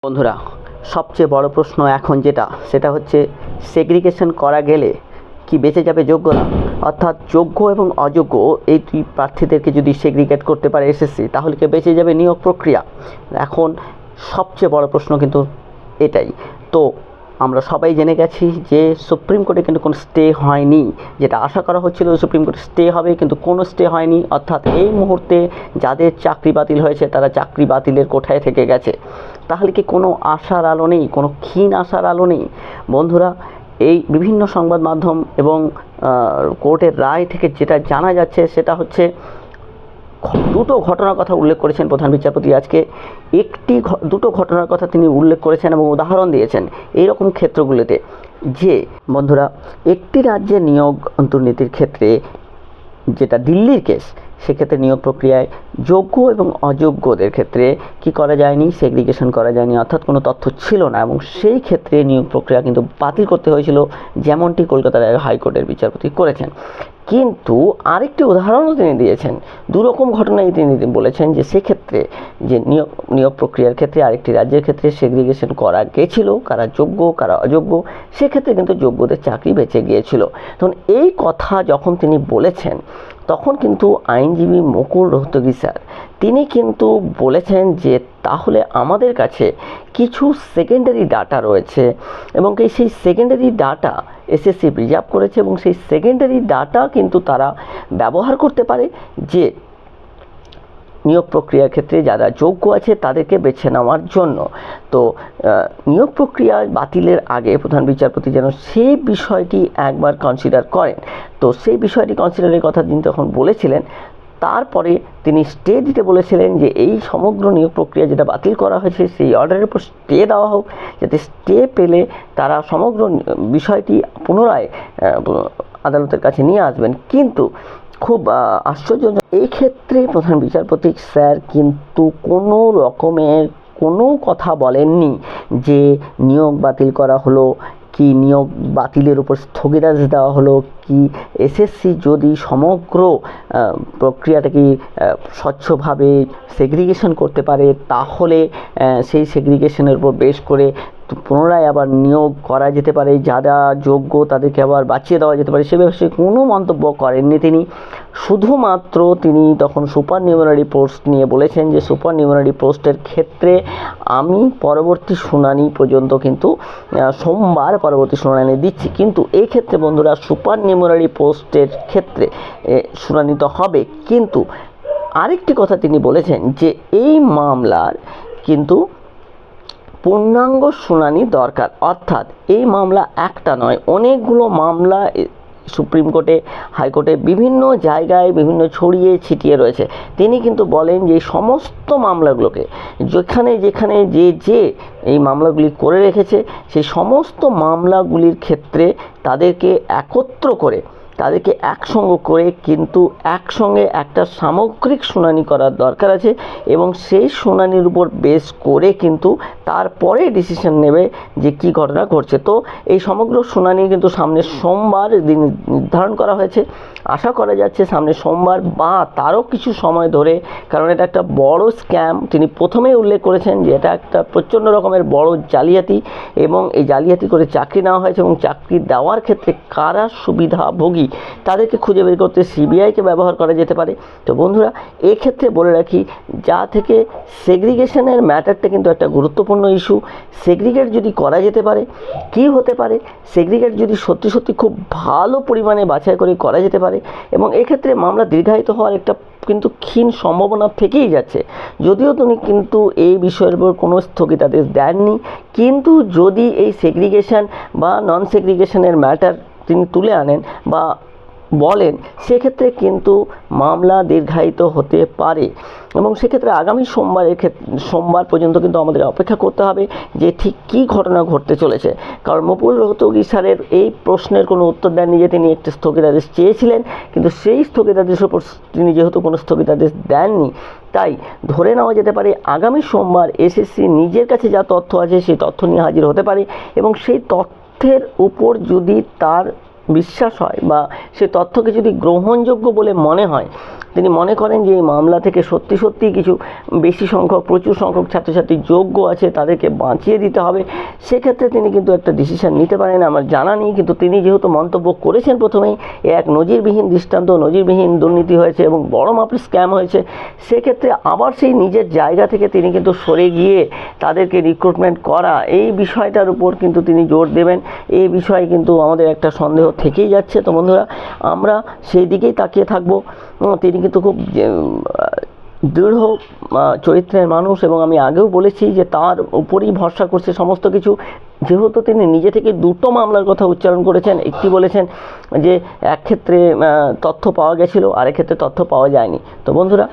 বন্ধুরা, সবচেয়ে বড় প্রশ্ন এখন সেটা হচ্ছে সেগ্রিগেশন করা গেলে কি বেঁচে যাবে যোগ্যরা? অর্থাৎ যোগ্য এবং অযোগ্য এই দুই প্রার্থীদেরকে যদি সেগ্রিগেট করতে পারে এসএসসি, তাহলে কি বেঁচে যাবে নিয়োগ প্রক্রিয়া? এখন সবচেয়ে বড় প্রশ্ন কিন্তু এটাই। তো আমরা সবাই জেনে গেছি যে সুপ্রিম কোর্টে কিন্তু কোনো স্টে হয়নি। যেটা আশা করা হচ্ছিল সুপ্রিম কোর্টে স্টে হবে, কিন্তু কোনো স্টে হয়নি। অর্থাৎ এই মুহূর্তে যাদের চাকরি বাতিল হয়েছে তারা চাকরি বাতিলের কোঠায় থেকে গেছে। তাহলে কি কোনো আশার আলো নেই, কোনো ক্ষীণ আশার আলো নেই? বন্ধুরা, এই বিভিন্ন সংবাদ মাধ্যম এবং কোর্টের রায় থেকে যেটা জানা যাচ্ছে সেটা হচ্ছে দুটো ঘটনার কথা উল্লেখ করেছেন প্রধান বিচারপতি আজকে। দুটো ঘটনার কথা তিনি উল্লেখ করেছেন এবং উদাহরণ দিয়েছেন এইরকম ক্ষেত্রগুলিতে, যে বন্ধুরা, একটি রাজ্যে নিয়োগ দুর্নীতির ক্ষেত্রে, যেটা দিল্লির কেস, সেক্ষেত্রে নিয়োগ প্রক্রিয়ায় যোগ্য এবং অযোগ্যদের ক্ষেত্রে কি করা যায়নি, সেগ্রিগেশন করা যায়নি, অর্থাৎ কোনো তথ্য ছিল না, এবং সেই ক্ষেত্রে নিয়োগ প্রক্রিয়া কিন্তু বাতিল করতে হয়েছিল, যেমনটি কলকাতার হাইকোর্টের বিচারপতি করেছেন। কিন্তু আরেকটি উদাহরণও তিনি দিয়েছেন। দুরকম ঘটনায় তিনি বলেছেন যে সেক্ষেত্রে যে নিয়োগ প্রক্রিয়ার ক্ষেত্রে আরেকটি রাজ্যের ক্ষেত্রে সেগ্রিগেশন করা গেছিল, কারা যোগ্য কারা অযোগ্য, সেক্ষেত্রে কিন্তু যোগ্যদের চাকরি বেঁচে গিয়েছিল। তখন এই কথা যখন তিনি বলেছেন, তখন কিন্তু আইনজীবী মুকুল রোহতগি স্যার তিনি কিন্তু বলেছেন যে তাহলে আমাদের কাছে কিছু সেকেন্ডারি ডাটা রয়েছে, এবং সেই সেকেন্ডারি ডাটা এসএসসি প্রিজার্ভ করেছে, এবং সেই সেকেন্ডারি ডাটা কিন্তু তারা ব্যবহার করতে পারে যে নিয়োগ প্রক্রিয়ার ক্ষেত্রে যারা যোগ্য আছে তাদেরকে বেছে নেওয়ার জন্য। তো নিয়োগ প্রক্রিয়া বাতিলের আগে প্রধান বিচারপতি যেন সেই বিষয়টি একবার কনসিডার করেন। তো সেই বিষয়টি কনসিডারের কথা তিনি তখন বলেছিলেন। তারপরে তিনি স্টে দিতে বলেছিলেন যে এই সমগ্র নিয়োগ প্রক্রিয়া যেটা বাতিল করা হয়েছে সেই অর্ডারের উপর স্টে দেওয়া হোক, যাতে স্টে পেলে তারা সমগ্র বিষয়টি পুনরায় আদালতের কাছে নিয়ে আসবেন। কিন্তু খুব আশ্চর্যজনক, এই ক্ষেত্রে প্রধান বিচারপতি স্যার কিন্তু কোনো রকমের কোনো কথা বলেননি যে নিয়োগ বাতিল করা হলো কি, নিয়োগ বাতিলের উপর স্থগিতাদেশ দেওয়া হলো কি, এসএসসি যদি সমগ্র প্রক্রিয়াটাকে স্বচ্ছভাবে সেগ্রিগেশন করতে পারে তাহলে সেই সেগ্রিগেশনের উপর বেশ করে পুনরায় আবার নিয়োগ করা যেতে পারে, যারা যোগ্য তাদেরকে আবার বাঁচিয়ে দেওয়া যেতে পারে। সে বিষয়ে কোনো মন্তব্য করেননি তিনি। শুধুমাত্র তিনি তখন সুপার নিউমারারি পোস্ট নিয়ে বলেছেন যে সুপার নিউমারারি পোস্টের ক্ষেত্রে আমি পরবর্তী শুনানি পর্যন্ত কিন্তু সোমবার পরবর্তী শুনানি দিচ্ছি। কিন্তু এই ক্ষেত্রে বন্ধুরা, সুপার নিউমারারি পোস্টের ক্ষেত্রে শুনানি তো হবে, কিন্তু আরেকটি কথা তিনি বলেছেন যে এই মামলার কিন্তু পূর্ণাঙ্গ শুনানি দরকার। অর্থাৎ এই মামলা একটা নয়, অনেকগুলো মামলা সুপ্রিম কোর্টে, হাইকোর্টে, বিভিন্ন জায়গায় বিভিন্ন ছড়িয়ে ছিটিয়ে রয়েছে। তিনি কিন্তু বলেন যে এই সমস্ত মামলাগুলোকে যেখানে যেখানে যে এই মামলাগুলি করে রেখেছে সেই সমস্ত মামলাগুলির ক্ষেত্রে তাদেরকে একত্র করে, তাদেরকে একসঙ্গে করে কিন্তু একসঙ্গে একটা সামগ্রিক শুনানি করার দরকার আছে, এবং সেই শুনানির উপর বেস করে কিন্তু তারপরে ডিসিশন নেবে যে কি ঘটনা ঘটছে। তো এই সমগ্র শুনানি কিন্তু সামনে সোমবার দিন নির্ধারণ করা হয়েছে। আশা করা যাচ্ছে সামনে সোমবার বা তারও কিছু সময় ধরে, কারণ এটা একটা বড় স্ক্যাম। তিনি প্রথমেই উল্লেখ করেছেন যে এটা একটা প্রচণ্ড রকমের বড় জালিয়াতি, এবং এই জালিয়াতি করে চাকরি নেওয়া হয়েছে, এবং চাকরি দেওয়ার ক্ষেত্রে কারা সুবিধাভোগী তাদেরকে খুঁজে বের করতে সিবিআইকে ব্যবহার করা যেতে পারে। তো বন্ধুরা, এক্ষেত্রে বলে রাখি, যা থেকে সেগ্রিগেশনের ম্যাটারটা কিন্তু একটা গুরুত্বপূর্ণ ইস্যু। সেগ্রিগেট যদি করা যেতে পারে, কি হতে পারে, সেগ্রিগেট যদি সত্যি সত্যি খুব ভালো পরিমাণে বাছাই করে করা যেতে পারে, এবং এক্ষেত্রে মামলা দীর্ঘায়িত হওয়ার একটা কিন্তু ক্ষীণ সম্ভাবনা থেকেই যাচ্ছে। যদিও তিনি কিন্তু এই বিষয়ের উপর কোনো স্থগিতাদেশ দেননি, কিন্তু যদি এই সেগ্রিগেশন বা নন সেগ্রিগেশনের ম্যাটার তিনি তুলে আনেন বা বলেন, সেক্ষেত্রে কিন্তু মামলা দীর্ঘায়িত হতে পারে, এবং সেক্ষেত্রে আগামী সোমবার পর্যন্ত কিন্তু আমাদের অপেক্ষা করতে হবে যে ঠিক কী ঘটনা ঘটতে চলেছে। কারণ মুকুল রোহতগি স্যারের এই প্রশ্নের কোনো উত্তর দেননি যে তিনি একটি স্থগিতাদেশ চেয়েছিলেন, কিন্তু সেই স্থগিতাদেশের উপর তিনি যেহেতু কোনো স্থগিতাদেশ দেননি, তাই ধরে নেওয়া যেতে পারে আগামী সোমবার এসএসসি নিজের কাছে যা তথ্য আছে সেই তথ্য নিয়ে হাজির হতে পারে, এবং সেই তথ্যের উপর যদি তার বিশ্বাস হয় বা সে তথ্যকে যদি গ্রহণযোগ্য বলে মনে হয়, তিনি মনে করেন যে এই মামলা থেকে সত্যি সত্যি কিছু প্রচুর সংখ্যক ছাত্রছাত্রী যোগ্য আছে, তাদেরকে বাঁচিয়ে দিতে হবে, সেক্ষেত্রে তিনি কিন্তু একটা ডিসিশন নিতে পারেন। আমার জানা নেই, কিন্তু তিনি যেহেতু মন্তব্য করেছেন প্রথমেই এক নজিরবিহীন দৃষ্টান্ত, নজিরবিহীন দুর্নীতি হয়েছে এবং বড় মাপের স্ক্যাম হয়েছে, সেক্ষেত্রে আবার সেই নিজের জায়গা থেকে তিনি কিন্তু সরে গিয়ে তাদেরকে রিক্রুটমেন্ট করা, এই বিষয়টার উপর কিন্তু তিনি জোর দেবেন। এই বিষয়ে কিন্তু আমাদের একটা সন্দেহ থেকেই যাচ্ছে। তো বন্ধুরা, আমরা সেই দিকেই তাকিয়ে থাকবো। তিনি কিন্তু খুব দৃঢ় চরিত্রের মানুষ এবং আমি আগেও বলেছি যে তার উপরেই ভরসা করছে সমস্ত কিছু। যেহেতু তিনি নিজে থেকে দুটো মামলার কথা উচ্চারণ করেছেন, একটি বলেছেন যে এক ক্ষেত্রে তথ্য পাওয়া গেছিলো, আরেক ক্ষেত্রে তথ্য পাওয়া যায়নি। তো বন্ধুরা,